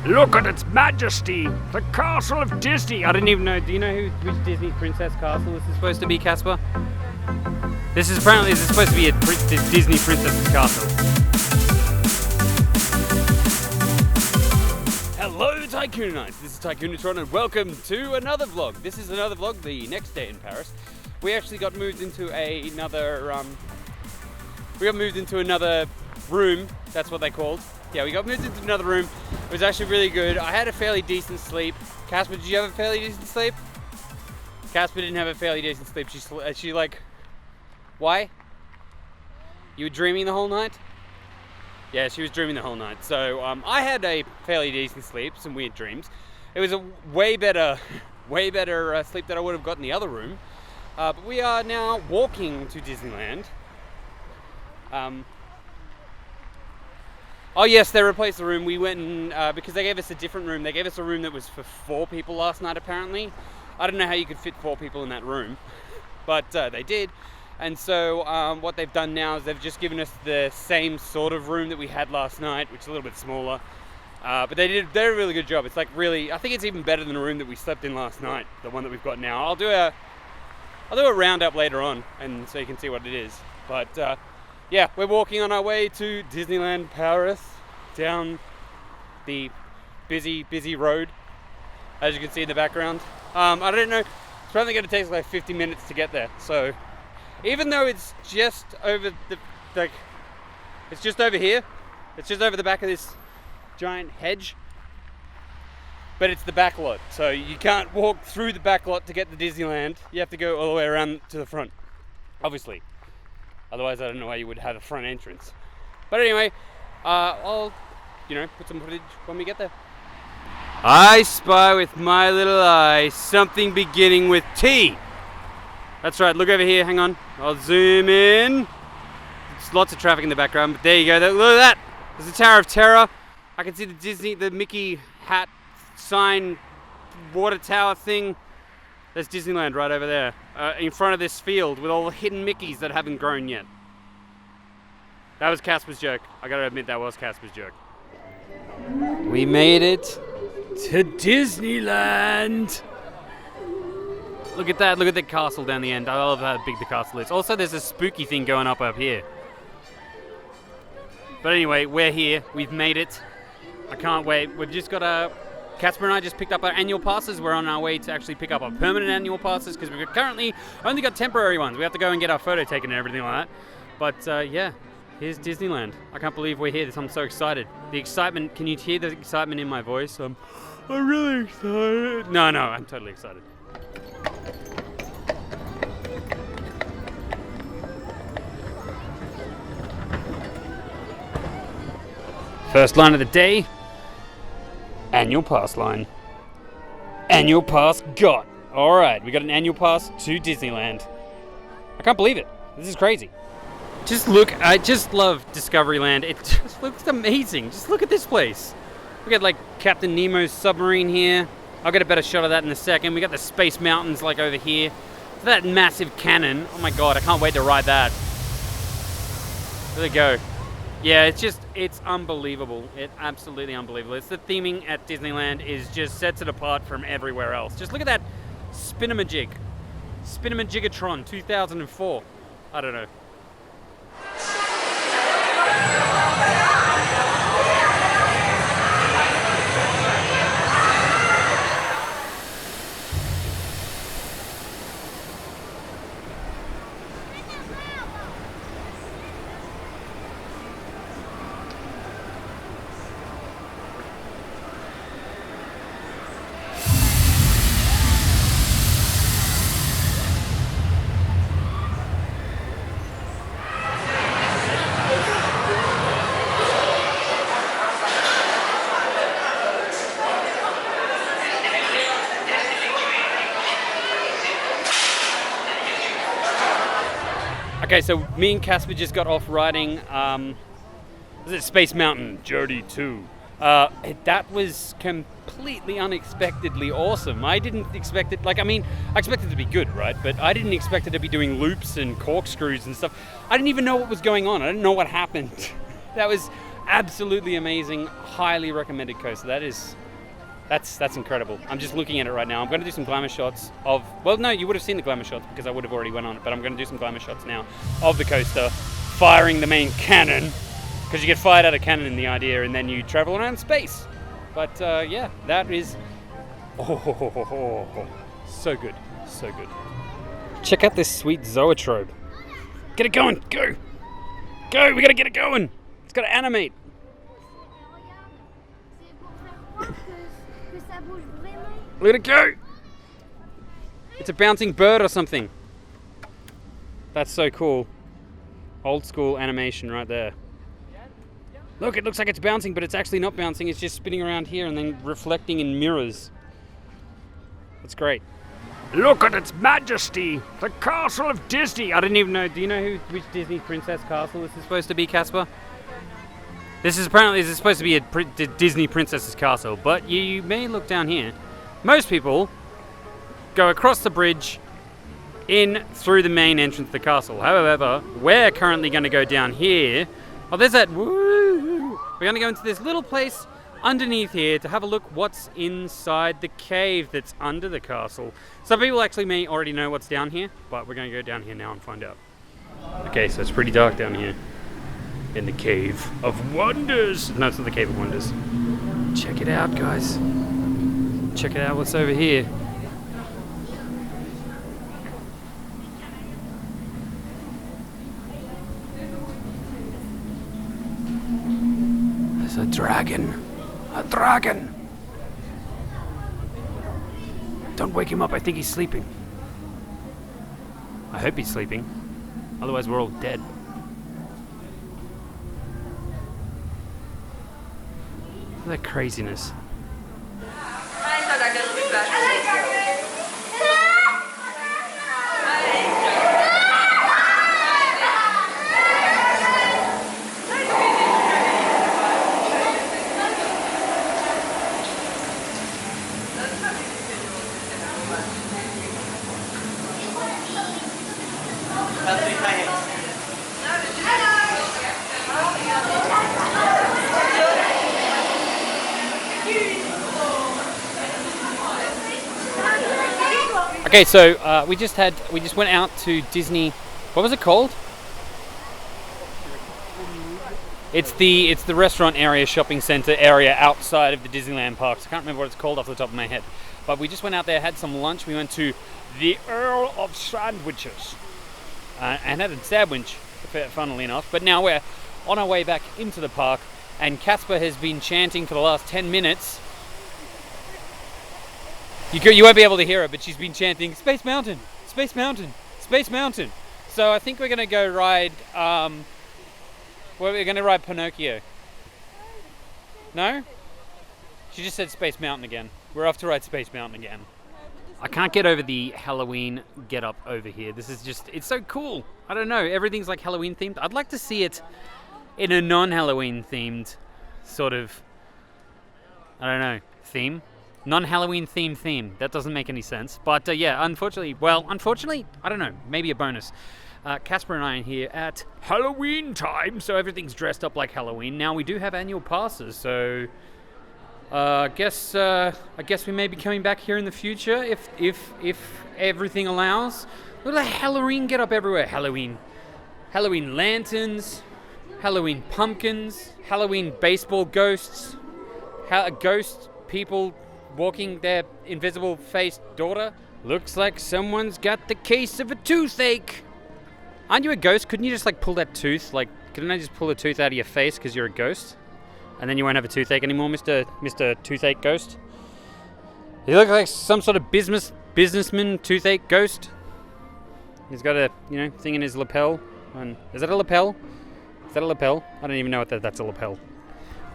Look at its majesty, the castle of Disney. I didn't even know. Do you know which Disney princess castle this is supposed to be, Casper? This is supposed to be a Disney princess's castle. Hello, Tycoon-Nites. This is Tycoon-A-Tron, and welcome to another vlog. This is another vlog, the next day in Paris. We actually got moved into another room. That's what they called. Yeah, we got moved into another room. It was actually really good. I had a fairly decent sleep. Casper, did you have a fairly decent sleep? Casper didn't have a fairly decent sleep. She like, why? You were dreaming the whole night? Yeah, she was dreaming the whole night. So I had a fairly decent sleep, some weird dreams. It was a way better sleep than I would have got in the other room. But we are now walking to Disneyland. Oh yes, they replaced the room. We went and, because they gave us a different room. They gave us a room that was for 4 people last night, apparently. I don't know how you could fit 4 people in that room, but they did. And so what they've done now is they've just given us the same sort of room that we had last night, which is a little bit smaller. But they did a really good job. It's like really, I think it's even better than the room that we slept in last night, the one that we've got now. I'll do a roundup later on, and so you can see what it is. But yeah, we're walking on our way to Disneyland Paris down the busy road, as you can see in the background. I don't know, it's probably going to take like 50 minutes to get there. So even though it's just over it's just over here, it's just over the back of this giant hedge, but it's the back lot, so you can't walk through the back lot to get to Disneyland. You have to go all the way around to the front, obviously. Otherwise, I don't know why you would have a front entrance. But anyway, I'll, put some footage when we get there. I spy with my little eye something beginning with T. That's right, look over here, hang on. I'll zoom in. There's lots of traffic in the background, but there you go. Look at that. There's the Tower of Terror. I can see the Mickey hat sign, water tower thing. There's Disneyland right over there, in front of this field with all the hidden Mickeys that haven't grown yet. That was Casper's joke. I gotta admit, that was Casper's joke. We made it to Disneyland. Look at that, look at the castle down the end. I love how big the castle is. Also, there's a spooky thing going up here. But anyway, we're here, we've made it. I can't wait. We've just got Casper and I just picked up our annual passes. We're on our way to actually pick up our permanent annual passes because we've currently only got temporary ones. We have to go and get our photo taken and everything like that. But yeah, here's Disneyland. I can't believe we're here. I'm so excited. The excitement, can you hear the excitement in my voice? I'm really excited. No, I'm totally excited. First line of the day. Annual pass line. Annual pass got. Alright, we got an annual pass to Disneyland. I can't believe it. This is crazy. Just look, I just love Discoveryland. It just looks amazing. Just look at this place. We got like Captain Nemo's submarine here. I'll get a better shot of that in a second. We got the Space Mountains like over here. That massive cannon. Oh my god, I can't wait to ride that. There we go. Yeah, it's unbelievable. It's absolutely unbelievable. It's the theming at Disneyland just sets it apart from everywhere else. Just look at that Spinamagigatron 2004. I don't know. Okay, so me and Casper just got off riding, was it Space Mountain Journey 2? That was completely unexpectedly awesome. I didn't expect it, I expected it to be good, right? But I didn't expect it to be doing loops and corkscrews and stuff. I didn't even know what was going on. I didn't know what happened. That was Absolutely amazing, highly recommended coaster. That's incredible. I'm just looking at it right now. I'm going to do some glamour shots of, well, no, you would have seen the glamour shots because I would have already went on it, but I'm going to do some glamour shots now of the coaster, firing the main cannon, because you get fired out of cannon in the idea, and then you travel around space. But yeah, that is, so good, so good. Check out this sweet zoetrope. Get it going, go! Go, we gotta get it going! It's gotta animate. Look at it go! It's a bouncing bird or something. That's so cool. Old school animation right there. Look, it looks like it's bouncing, but it's actually not bouncing. It's just spinning around here and then reflecting in mirrors. That's great. Look at its majesty! The castle of Disney! I didn't even know. Do you know which Disney princess castle this is supposed to be, Casper? This is supposed to be a Disney princess's castle, but you may look down here. Most people go across the bridge in through the main entrance of the castle. However, we're currently going to go down here. Oh, there's that. Woo! We're going to go into this little place underneath here to have a look what's inside the cave that's under the castle. Some people actually may already know what's down here, but we're going to go down here now and find out. Okay, so it's pretty dark down here. In the Cave of Wonders. No, it's not the Cave of Wonders. Check it out, guys. Check it out what's over here. There's a dragon. A dragon! Don't wake him up, I think he's sleeping. I hope he's sleeping. Otherwise we're all dead. Look at that craziness. Okay, so we just went out to Disney. What was it called? It's the restaurant area, shopping center area outside of the Disneyland parks. I can't remember what it's called off the top of my head. But we just went out there, had some lunch. We went to the Earl of Sandwiches and had a sandwich, funnily enough. But now we're on our way back into the park, and Casper has been chanting for the last 10 minutes. You won't be able to hear her, but she's been chanting, Space Mountain, Space Mountain, Space Mountain. So I think we're going to go ride, we're going to ride Pinocchio. No? She just said Space Mountain again. We're off to ride Space Mountain again. I can't get over the Halloween get up over here. This is just, it's so cool. I don't know, everything's like Halloween themed. I'd like to see it in a non-Halloween themed sort of, I don't know, theme. Non-Halloween theme. That doesn't make any sense. But yeah, unfortunately, I don't know, maybe a bonus. Casper and I are here at Halloween time, so everything's dressed up like Halloween. Now we do have annual passes, so I guess we may be coming back here in the future if everything allows. Look at the Halloween get up everywhere. Halloween lanterns, Halloween pumpkins, Halloween baseball ghosts, ghost people walking their invisible faced daughter. Looks like someone's got the case of a toothache. Aren't you a ghost? Couldn't you just like pull that tooth? Like, couldn't I just pull a tooth out of your face because you're a ghost? And then you won't have a toothache anymore, Mr. Toothache Ghost? You look like some sort of businessman toothache ghost. He's got a, thing in his lapel. And is that a lapel? Is that a lapel? I don't even know if that's a lapel.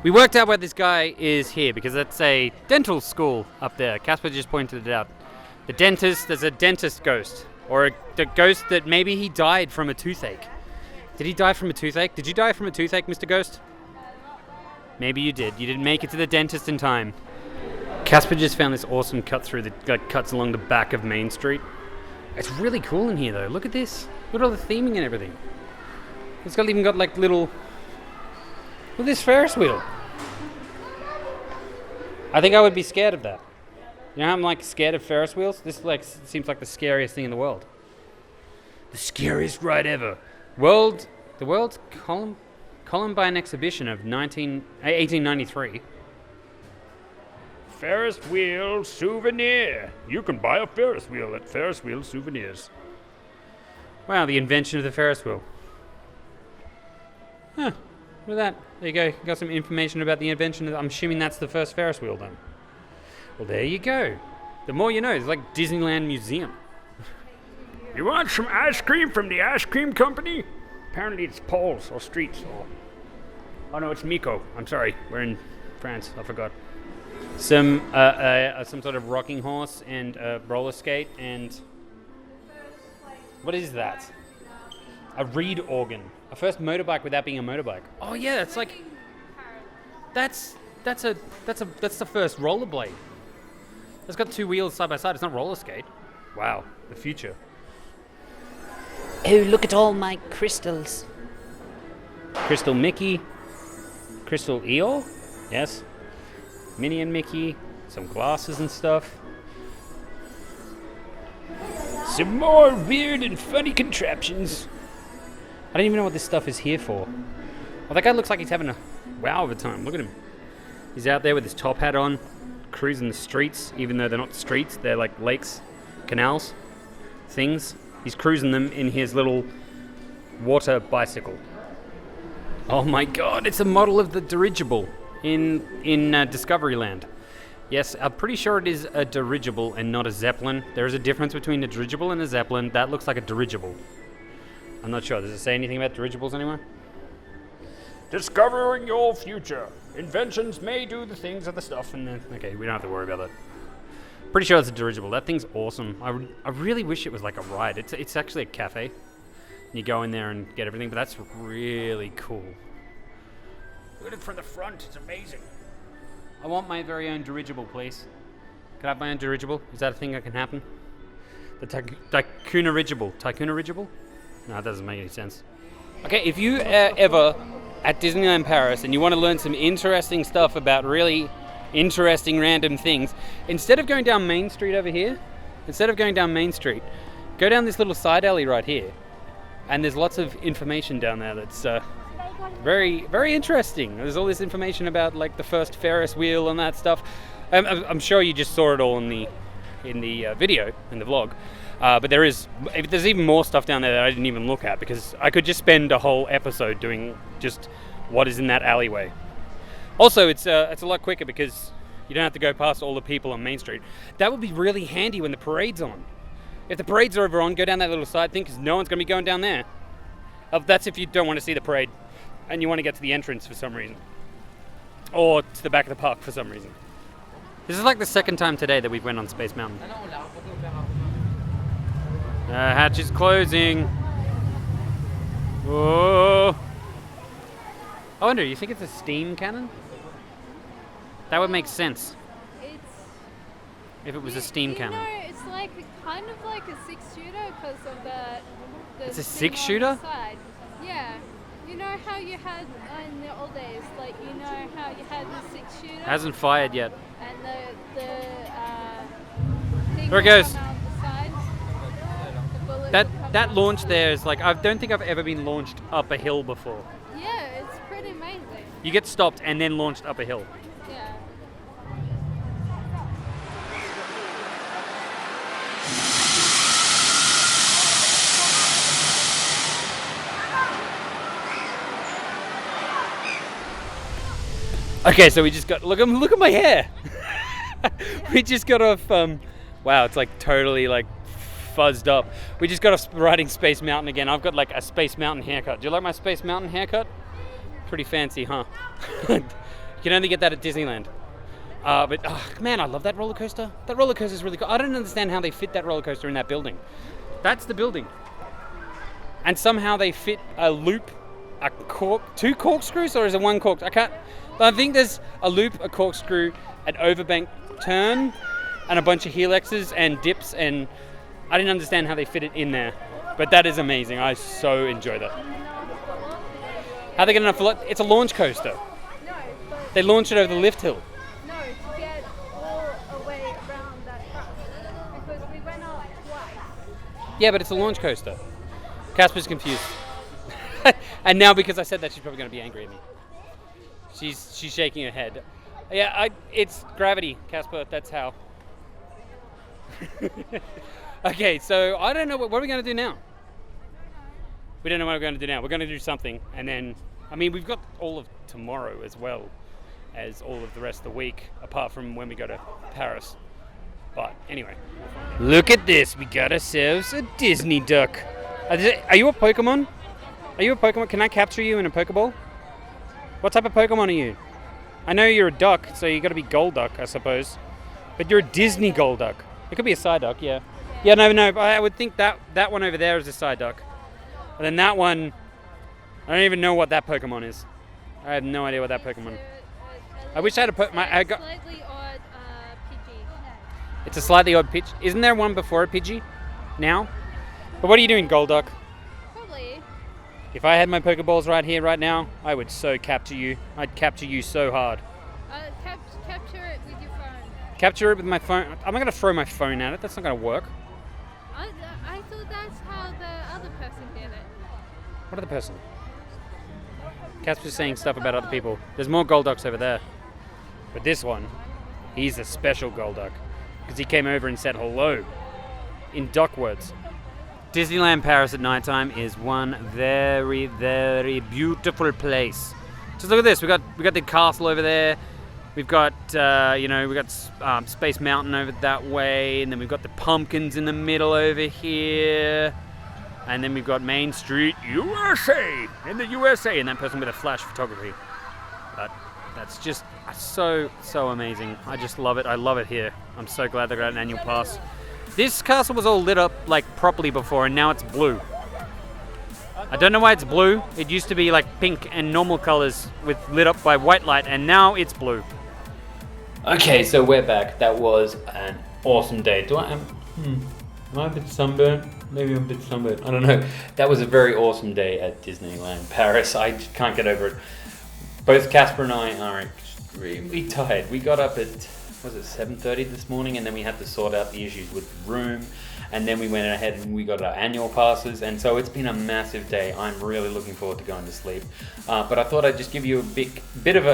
We worked out where this guy is here because that's a dental school up there. Casper just pointed it out. The dentist, there's a dentist ghost. Or the ghost that maybe he died from a toothache. Did he die from a toothache? Did you die from a toothache, Mr. Ghost? Maybe you did. You didn't make it to the dentist in time. Casper just found this awesome cut through that cuts along the back of Main Street. It's really cool in here though. Look at this. Look at all the theming and everything. It's even got like little with this Ferris wheel. I think I would be scared of that. You know how I'm like scared of Ferris wheels? This like seems like the scariest thing in the world. The scariest ride ever. The world's Columbine exhibition of 1893. Ferris wheel souvenir. You can buy a Ferris wheel at Ferris Wheel Souvenirs. Wow, the invention of the Ferris wheel. Huh. Look at that. There you go. Got some information about the invention of. I'm assuming that's the first Ferris wheel then. Well, there you go. The more you know. It's like Disneyland Museum. You want some ice cream from the ice cream company? Apparently it's Paul's or Street's or... Oh no, it's Miko. I'm sorry. We're in France. I forgot. Some sort of rocking horse and a roller skate and... What is that? A reed organ. A first motorbike without being a motorbike. Oh yeah, it's like... That's the first rollerblade. It's got two wheels side by side. It's not roller skate. Wow, the future. Oh, look at all my crystals. Crystal Mickey. Crystal Eeyore? Yes. Minnie and Mickey. Some glasses and stuff. Some more weird and funny contraptions. I don't even know what this stuff is here for. Oh, that guy looks like he's having a wow of a time. Look at him. He's out there with his top hat on, cruising the streets, even though they're not streets, they're like lakes, canals, things. He's cruising them in his little water bicycle. Oh my god, it's a model of the dirigible in Discoveryland. Yes, I'm pretty sure it is a dirigible and not a zeppelin. There is a difference between a dirigible and a zeppelin. That looks like a dirigible. I'm not sure. Does it say anything about dirigibles anywhere? Discovering your future. Inventions may do the things of the stuff. And then, okay, we don't have to worry about that. Pretty sure it's a dirigible. That thing's awesome. I really wish it was like a ride. It's actually a cafe. You go in there and get everything, but that's really cool. Look at it from the front. It's amazing. I want my very own dirigible, please. Can I have my own dirigible? Is that a thing that can happen? The Tycoon-A-Tron. Tycoon-A-Tron? No, that doesn't make any sense. Okay, if you ever at Disneyland Paris and you want to learn some interesting stuff about really interesting random things, instead of going down Main Street over here, go down this little side alley right here. And there's lots of information down there that's very, very interesting. There's all this information about like the first Ferris wheel and that stuff. I'm sure you just saw it all in the video, in the vlog. But there's even more stuff down there that I didn't even look at because I could just spend a whole episode doing just what is in that alleyway. Also, it's a lot quicker because you don't have to go past all the people on Main Street. That would be really handy when the parade's on. If the parade's over on, go down that little side thing because no one's going to be going down there. That's if you don't want to see the parade and you want to get to the entrance for some reason. Or to the back of the park for some reason. This is like the second time today that we've went on Space Mountain. Hatch is closing. Whoa. I wonder, you think it's a steam cannon? That would make sense. If it was a steam cannon. It's like kind of like a 6-shooter because of the it's a 6-shooter? Yeah. You know how you had in the old days, like you know how you had the 6-shooter? Hasn't fired yet. And the thing there it goes. Out the side, that launch there is like, I don't think I've ever been launched up a hill before. Yeah, it's pretty amazing. You get stopped and then launched up a hill. Yeah. Okay, so we just got look at my hair. We just got off. Wow, it's like totally like fuzzed up. We just got off riding Space Mountain again. I've got like a Space Mountain haircut. Do you like my Space Mountain haircut? Pretty fancy, huh? You can only get that at Disneyland. But man, I love that roller coaster. That roller coaster is really cool. I don't understand how they fit that roller coaster in that building. That's the building, and somehow they fit a loop, two corkscrews, or is it one cork? I think there's a loop, a corkscrew, an overbank turn, and a bunch of helixes and dips, and I didn't understand how they fit it in there. But that is amazing. I so enjoy that. How they get enough? It's a launch coaster. They launch it over the lift hill. No, to get all the way around that truck. Because we went up twice. Yeah, but it's a launch coaster. Casper's confused. And now because I said that, she's probably going to be angry at me. She's shaking her head. Yeah, it's gravity, Casper. That's how. Okay, so I don't know what are we going to do now. We don't know what we're going to do now. We're going to do something, and then we've got all of tomorrow as well as all of the rest of the week, apart from when we go to Paris. But anyway, look at this. We got ourselves a Disney duck. Are you a Pokemon? Are you a Pokemon? Can I capture you in a Pokeball? What type of Pokemon are you? I know you're a duck, so you got to be Golduck, I suppose. But you're a Disney Golduck. It could be a Psyduck, yeah. Yeah, no. I would think that one over there is a Psyduck. And then that one, I don't even know what that Pokemon is. I have no idea what that Pokemon is. I wish I had Slightly odd Pidgey. It's a slightly odd pitch. Isn't there one before a Pidgey? Now? But what are you doing, Golduck? Probably. If I had my Pokeballs right here, right now, I would so capture you. I'd capture you so hard. Capture it with your phone. Capture it with my phone? I'm not going to throw my phone at it. That's not going to work. I thought that's how the other person did it. What other person? Casper's saying stuff about other people. There's more Golducks over there. But this one, he's a special Golduck. Because he came over and said hello. In duck words. Disneyland Paris at nighttime is one very, very beautiful place. Just look at this. We got the castle over there. We've got Space Mountain over that way, and then we've got the pumpkins in the middle over here, and then we've got Main Street USA in the USA, and that person with a flash photography. But that's just so amazing. I just love it. I love it here. I'm so glad they got an annual pass. This castle was all lit up like properly before, and now it's blue. I don't know why it's blue. It used to be like pink and normal colors with lit up by white light, and now it's blue. Okay, so we're back. That was an awesome day. Am I a bit sunburned? Maybe I'm a bit sunburned. I don't know. That was a very awesome day at Disneyland Paris. I just can't get over it. Both Casper and I are extremely tired. We got up at 7:30 this morning, and then we had to sort out the issues with the room, and then we went ahead and we got our annual passes, and so it's been a massive day. I'm really looking forward to going to sleep, but I thought I'd just give you a bit of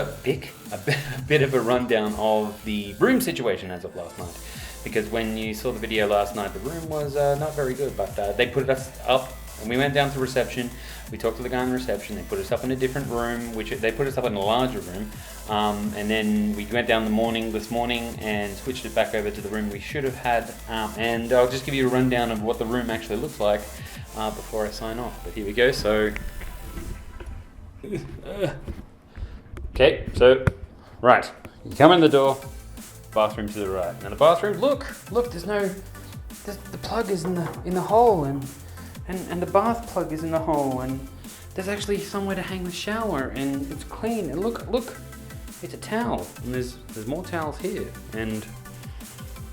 a rundown of the room situation as of last night, because when you saw the video last night, the room was not very good, but they put us up, and we went down to reception. We talked to the guy in the reception. They put us up in a different room, they put us up in a larger room. And then we went down this morning and switched it back over to the room we should have had. And I'll just give you a rundown of what the room actually looks like before I sign off. But here we go. So, okay. So, right. You come in the door. Bathroom to the right. Now the bathroom. Look. The plug is in the hole, and the bath plug is in the hole, and there's actually somewhere to hang the shower, and it's clean. And look, it's a towel, and there's more towels here, and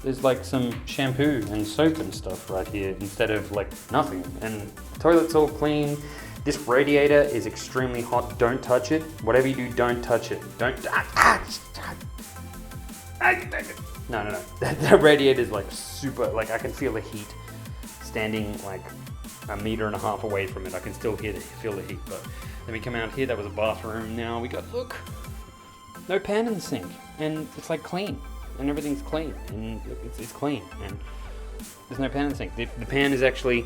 there's like some shampoo and soap and stuff right here instead of like nothing. And the toilet's all clean. This radiator is extremely hot. Don't touch it. Whatever you do, don't touch it. Don't. No. That radiator is like super. Like I can feel the heat standing like 1.5 meters away from it. I can still feel the heat. But then we come out here. That was a bathroom. Now we got no pan in the sink, and it's like clean, and everything's clean, and it's clean, and there's no pan in the sink. The pan is actually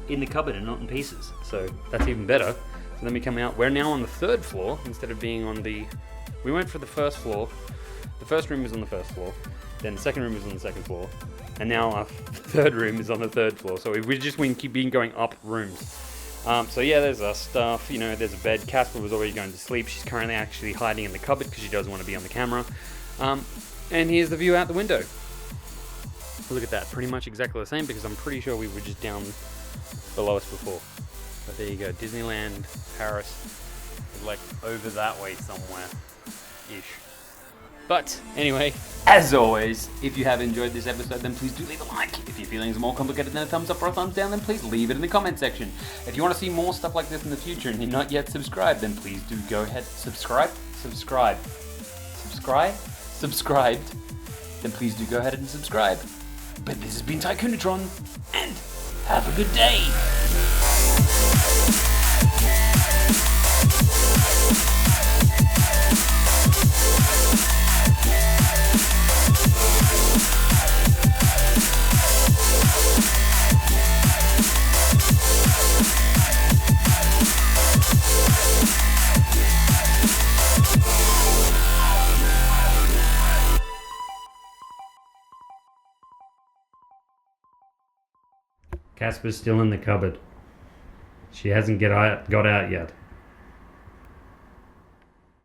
in the cupboard and not in pieces, so that's even better. So then we come out. We're now on the 3rd floor instead of being on the. We went for the 1st floor. The first room was on the 1st floor. Then the second room was on the 2nd floor, and now our 3rd room is on the 3rd floor. So we've just been going up rooms. So yeah, there's our stuff. There's a bed. Casper was already going to sleep. She's currently actually hiding in the cupboard because she doesn't want to be on the camera. And here's the view out the window. Look at that. Pretty much exactly the same, because I'm pretty sure we were just down below us before. But there you go. Disneyland Paris is like over that way somewhere-ish. But anyway, as always, if you have enjoyed this episode, then please do leave a like. If your feelings are more complicated than a thumbs up or a thumbs down, then please leave it in the comment section. If you want to see more stuff like this in the future and you're not yet subscribed, then please do go ahead, subscribe. subscribe. Subscribed, then please do go ahead and subscribe. But this has been Tycoon-A-Tron, and have a good day! Casper's still in the cupboard. She hasn't got out yet.